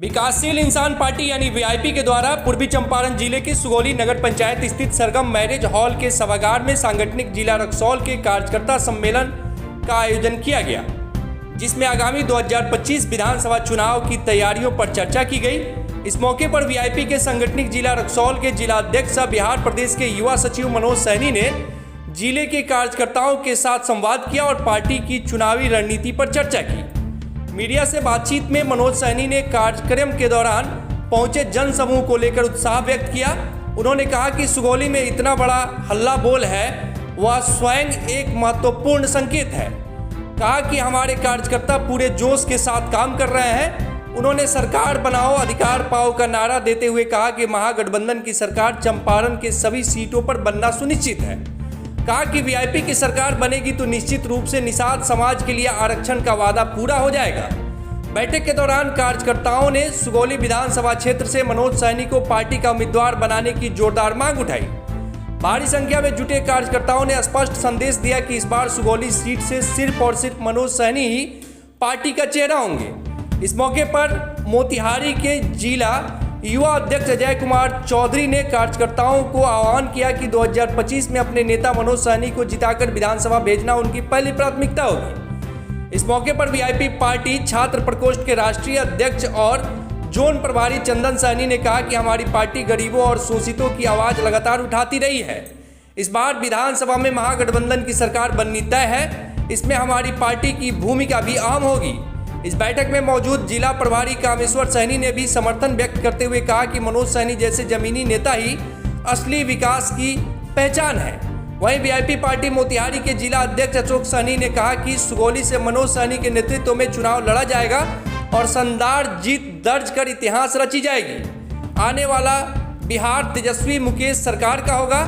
विकासशील इंसान पार्टी यानी वीआईपी के द्वारा पूर्वी चंपारण जिले के सुगौली नगर पंचायत स्थित सरगम मैरिज हॉल के सभागार में सांगठनिक जिला रक्सौल के कार्यकर्ता सम्मेलन का आयोजन किया गया, जिसमें आगामी 2025 विधानसभा चुनाव की तैयारियों पर चर्चा की गई। इस मौके पर वीआईपी के सांगठनिक जिला रक्सौल के जिला अध्यक्ष बिहार प्रदेश के युवा सचिव मनोज सैनी ने जिले के कार्यकर्ताओं के साथ संवाद किया और पार्टी की चुनावी रणनीति पर चर्चा की। मीडिया से बातचीत में मनोज सैनी ने कार्यक्रम के दौरान पहुंचे जन समूह को लेकर उत्साह व्यक्त किया। उन्होंने कहा कि सुगौली में इतना बड़ा हल्ला बोल है, वह स्वयं एक महत्वपूर्ण संकेत है। कहा कि हमारे कार्यकर्ता पूरे जोश के साथ काम कर रहे हैं। उन्होंने सरकार बनाओ अधिकार पाओ का नारा देते हुए कहा कि महागठबंधन की सरकार चंपारण के सभी सीटों पर बनना सुनिश्चित है। कहा कि वीआईपी की सरकार बनेगी तो निश्चित रूप से निषाद समाज के लिए आरक्षण का वादा पूरा हो जाएगा। बैठक के दौरान कार्यकर्ताओं ने सुगौली विधानसभा क्षेत्र से मनोज सैनी को पार्टी का उम्मीदवार बनाने की जोरदार मांग उठाई। भारी संख्या में जुटे कार्यकर्ताओं ने स्पष्ट संदेश दिया कि इस बार सुगौली सीट से सिर्फ और सिर्फ मनोज सैनी ही पार्टी का चेहरा होंगे। इस मौके पर मोतिहारी के जिला युवा अध्यक्ष अजय कुमार चौधरी ने कार्यकर्ताओं को आह्वान किया कि 2025 में अपने नेता मनोज सैनी को जिताकर विधानसभा भेजना उनकी पहली प्राथमिकता होगी। इस मौके पर वीआईपी पार्टी छात्र प्रकोष्ठ के राष्ट्रीय अध्यक्ष और जोन प्रभारी चंदन सैनी ने कहा कि हमारी पार्टी गरीबों और शोषितों की आवाज लगातार उठाती रही है। इस बार विधानसभा में महागठबंधन की सरकार बननी तय है। इसमें हमारी पार्टी की भूमिका भी अहम होगी। इस बैठक में मौजूद जिला प्रभारी कामेश्वर सैनी ने भी समर्थन व्यक्त करते हुए कहा कि मनोज सैनी जैसे जमीनी नेता ही असली विकास की पहचान है। वहीं वीआईपी पार्टी मोतिहारी के जिला अध्यक्ष अशोक सैनी ने कहा कि सुगौली से मनोज सैनी के नेतृत्व में चुनाव लड़ा जाएगा और शानदार जीत दर्ज कर इतिहास रची जाएगी। आने वाला बिहार तेजस्वी मुकेश सरकार का होगा,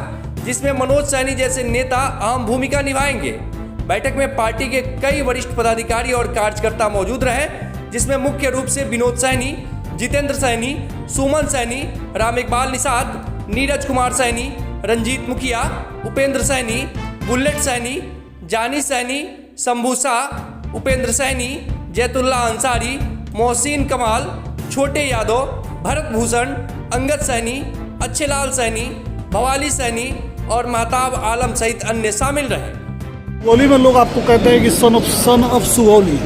जिसमें मनोज सैनी जैसे नेता अहम भूमिका निभाएंगे। बैठक में पार्टी के कई वरिष्ठ पदाधिकारी और कार्यकर्ता मौजूद रहे, जिसमें मुख्य रूप से विनोद सैनी, जितेंद्र सैनी, सुमन सैनी, राम इकबाल निषाद, नीरज कुमार सैनी, रंजीत मुखिया, उपेंद्र सैनी, बुलेट सैनी, जानी सैनी, शंभू शाह, उपेंद्र सैनी, जैतुल्ला अंसारी, मोहसिन कमाल, छोटे यादव, भरत भूषण, अंगद सैनी, अच्छेलाल सैनी, भवाली सैनी और महताब आलम सहित अन्य शामिल रहे। सुगौली में लोग आपको कहते हैं कि सन ऑफ सुगौली,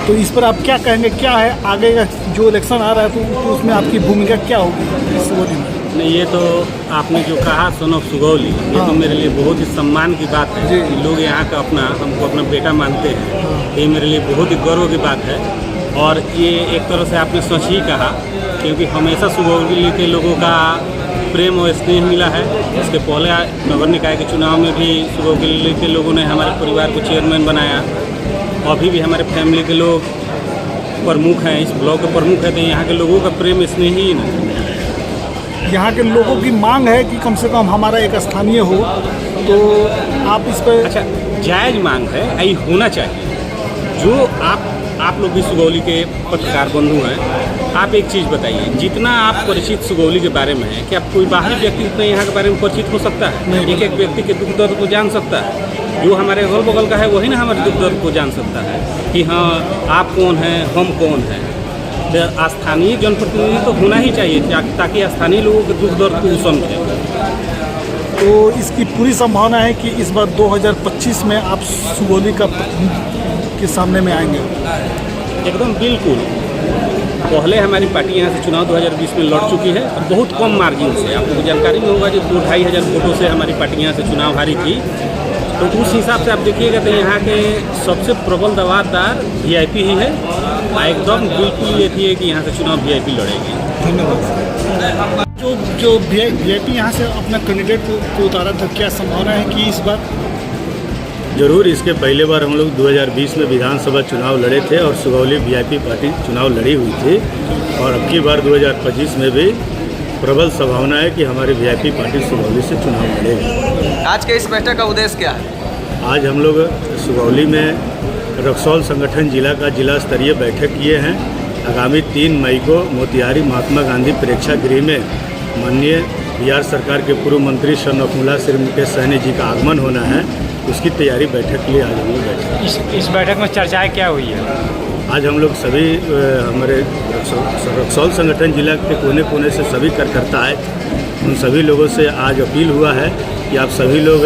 तो इस पर आप क्या कहेंगे? क्या है आगे जो इलेक्शन आ रहा है तो उसमें आपकी भूमिका क्या होगी सुगौली में? नहीं, ये तो आपने जो कहा सन ऑफ सुगौली, ये तो मेरे लिए बहुत ही सम्मान की बात है कि लोग यहाँ का हमको अपना बेटा मानते हैं। ये मेरे लिए बहुत ही गर्व की बात है और ये एक तरह से आपने सच ही कहा, क्योंकि हमेशा सुगौली के लोगों का प्रेम और स्नेह मिला है। इसके पहले नगर निकाय के चुनाव में भी सुगौली के लोगों ने हमारे परिवार को चेयरमैन बनाया। अभी भी हमारे फैमिली के लोग प्रमुख हैं, इस ब्लॉक के प्रमुख हैं, तो यहाँ के लोगों का प्रेम स्नेह ही नहीं। यहाँ के लोगों की मांग है कि कम से कम हमारा एक स्थानीय हो, तो आप इस पर? अच्छा, जायज़ मांग है, यही होना चाहिए। जो आप लोग भी सुगौली के पत्रकार बंधु हैं, आप एक चीज़ बताइए, जितना आप परिचित सुगौली के बारे में है कि आप कोई बाहरी व्यक्ति उतना यहाँ के बारे में परिचित हो सकता है? एक एक व्यक्ति के दुख दर्द को जान सकता है। जो हमारे अगल बगल का है वही ना हमारे दुख दर्द को जान सकता है कि हाँ, आप कौन हैं, हम कौन हैं। तो स्थानीय जनप्रतिनिधि तो होना ही चाहिए ताकि स्थानीय लोगों के दुख दर्द को समझें। तो इसकी पूरी संभावना है कि इस बार 2025 में आप सुगौली के सामने में आएंगे? एकदम बिल्कुल। पहले हमारी पार्टी यहाँ से चुनाव 2020 में लड़ चुकी है और बहुत कम मार्जिन से। आपको जानकारी में होगा जो 2-2.5 हज़ार वोटों से हमारी पार्टी यहाँ से चुनाव हारी थी। तो उस हिसाब से आप देखिएगा तो यहाँ के सबसे प्रबल दावेदार वीआईपी ही है। एकदम बिल्कुल ये थी कि यहाँ से चुनाव वीआईपी लड़ेगी। धन्यवाद। जो वीआईपी यहाँ से अपना कैंडिडेट को उतारा था, क्या संभावना है कि इस बार? जरूर। इसके पहले बार हम लोग 2020 में विधानसभा चुनाव लड़े थे और सुगौली वीआईपी पार्टी चुनाव लड़ी हुई थी, और अब की बार 2025 में भी प्रबल संभावना है कि हमारी वीआईपी पार्टी सुगौली से चुनाव लड़ेगी। आज के इस बैठक का उद्देश्य क्या है? आज हम लोग सुगौली में रक्सौल संगठन जिला का जिला स्तरीय बैठक किए हैं। आगामी 3 मई को मोतिहारी महात्मा गांधी प्रेक्षागृह में माननीय बिहार सरकार के पूर्व मंत्री शनफमुल्ला श्री मुकेश सैनी जी का आगमन होना है। उसकी तैयारी बैठक के लिए आज हम लोग बैठे। इस बैठक में चर्चाएं क्या हुई है? आज हम लोग सभी हमारे रक्सौल संगठन जिला के कोने कोने से सभी कार्यकर्ता आए। उन सभी लोगों से आज अपील हुआ है कि आप सभी लोग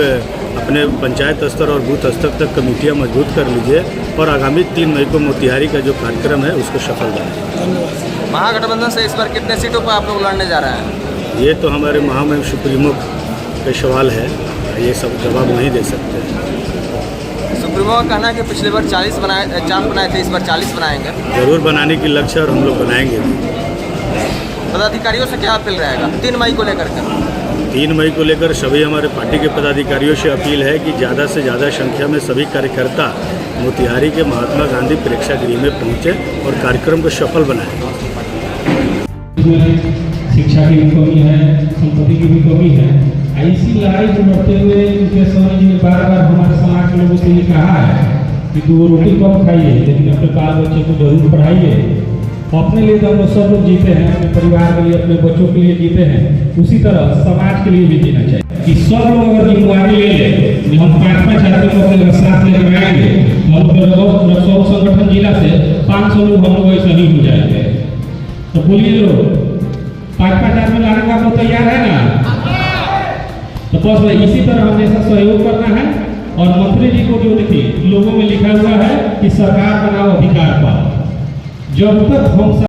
अपने पंचायत स्तर और बूथ स्तर तक कमेटियाँ मजबूत कर लीजिए और आगामी 3 मई को मोतिहारी का जो कार्यक्रम है उसको सफल बनाएं। महागठबंधन से इस बार कितने सीटों पर आप लोग लड़ने जा रहे हैं? ये तो हमारे महामहिम सुप्रीमो का सवाल है, ये सब जवाब नहीं दे सकते। सुप्रीमो का कहना है कि पिछले बार 40 बनाए थे, इस बार 40 बनाएंगे। जरूर बनाने की लक्ष्य और हम लोग बनाएंगे। पदाधिकारियों से क्या अपील रहेगा 3 मई को लेकर के? 3 मई को लेकर सभी हमारे पार्टी के पदाधिकारियों से अपील है कि ज़्यादा से ज़्यादा संख्या में सभी कार्यकर्ता मोतिहारी के महात्मा गांधी प्रेक्षागृह में पहुँचे और कार्यक्रम को सफल बनाएं। शिक्षा की भी कमी है, संपत्ति की भी कमी है। ऐसी लड़ाई को लड़ते हुए उनके स्वामी जी ने बार बार हमारे समाज के लोगों से ये कहा है कि 2 रोटी कम खाइए लेकिन अपने बाल बच्चे को जरूर पढ़ाइए। अपने लिए तो हम सब लोग जीते हैं, अपने परिवार के लिए, अपने बच्चों के लिए जीते हैं, उसी तरह समाज के लिए भी जीना चाहिए। कि सब लोग अगर जिम्मेवारी ले लें, हम 5-5 आदमी को अपने साथ लेकर आएंगे, हम रक्सौल संगठन जिला से 500 लोग हम लोग ऐसा ही हो जाएंगे। तो बोलिए लोग 5-5 आदमी लाने का तो तैयार है ना? तो बस इसी तरह हमेशा सहयोग करना है। और मंत्री जी को जो देखिए लोगों में लिखा हुआ है कि सरकार बनाओ अधिकार पाओ। जब तक हम